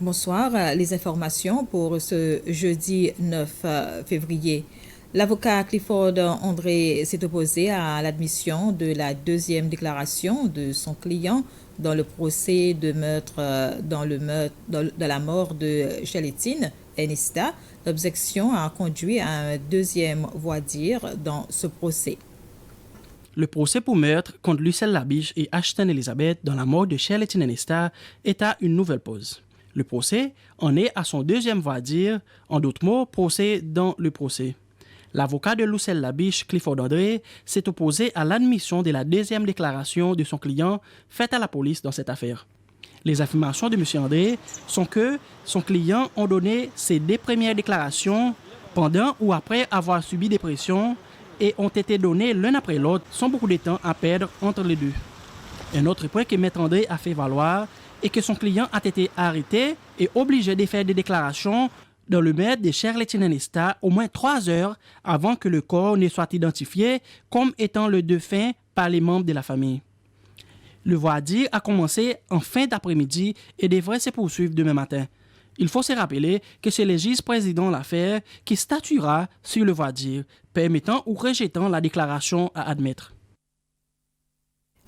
Bonsoir. Les informations pour ce jeudi 9 février. L'avocat Clifford André s'est opposé à l'admission de la deuxième déclaration de son client dans le procès de meurtre dans la mort de Cheletine Enista. L'objection a conduit à un deuxième voir-dire dans ce procès. Le procès pour meurtre contre Lucelle Labiche et Ashton Elizabeth dans la mort de Cheletine Enista est à une nouvelle pause. Le procès en est à son deuxième voir-dire, en d'autres mots, procès dans le procès. L'avocat de Lucelle Labiche, Clifford André, s'est opposé à l'admission de la deuxième déclaration de son client faite à la police dans cette affaire. Les affirmations de M. André sont que son client a donné ses deux premières déclarations pendant ou après avoir subi des pressions et ont été données l'un après l'autre sans beaucoup de temps à perdre entre les deux. Un autre point que M. André a fait valoir est que son client a été arrêté et obligé de faire des déclarations dans le meurtre de Cheletine Enista au moins 3 heures avant que le corps ne soit identifié comme étant le défunt par les membres de la famille. Le voir-dire a commencé en fin d'après-midi et devrait se poursuivre demain matin. Il faut se rappeler que c'est le juge-président de l'affaire qui statuera sur le voir-dire, permettant ou rejetant la déclaration à admettre.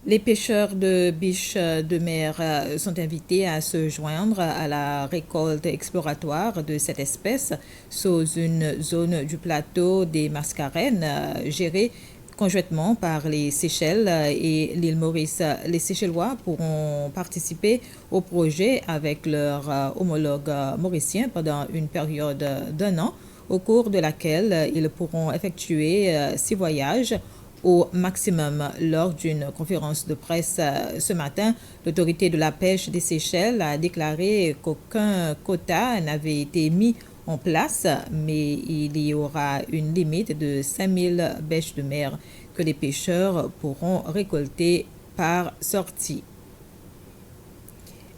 Les pêcheurs de biches de mer sont invités à se joindre à la récolte exploratoire de cette espèce sous une zone du plateau des Mascarenes gérée conjointement par les Seychelles et l'île Maurice. Les Seychellois pourront participer au projet avec leurs homologues mauriciens pendant une période d'1 an, au cours de laquelle ils pourront effectuer 6 voyages au maximum. Lors d'une conférence de presse ce matin, l'autorité de la pêche des Seychelles a déclaré qu'aucun quota n'avait été mis en place, mais il y aura une limite de 5000 bêches de mer que les pêcheurs pourront récolter par sortie.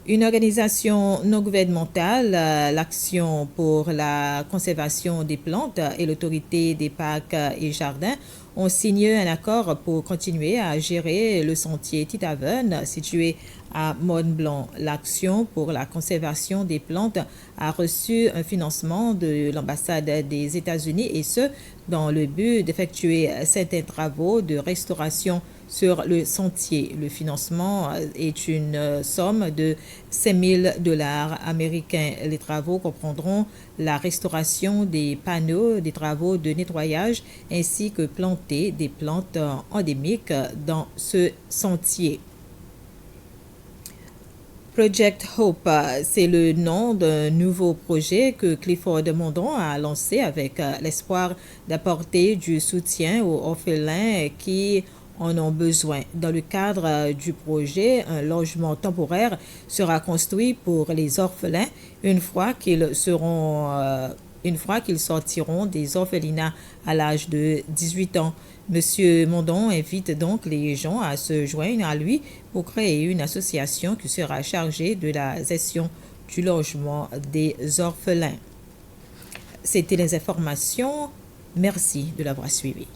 Une organisation non gouvernementale, l'Action pour la conservation des plantes et l'Autorité des parcs et jardins ont signé un accord pour continuer à gérer le sentier Titaven situé à Mont-Blanc. L'Action pour la conservation des plantes a reçu un financement de l'ambassade des États-Unis et ce, dans le but d'effectuer certains travaux de restauration sur le sentier. Le financement est une somme de $5,000 américains. Les travaux comprendront la restauration des panneaux, des travaux de nettoyage ainsi que planter des plantes endémiques dans ce sentier. Project Hope, c'est le nom d'un nouveau projet que Clifford Mondon a lancé avec l'espoir d'apporter du soutien aux orphelins qui en ont besoin. Dans le cadre du projet, un logement temporaire sera construit pour les orphelins une fois qu'ils sortiront des orphelinats à l'âge de 18 ans. Monsieur Mondon invite donc les gens à se joindre à lui pour créer une association qui sera chargée de la gestion du logement des orphelins. C'était les informations. Merci de l'avoir suivi.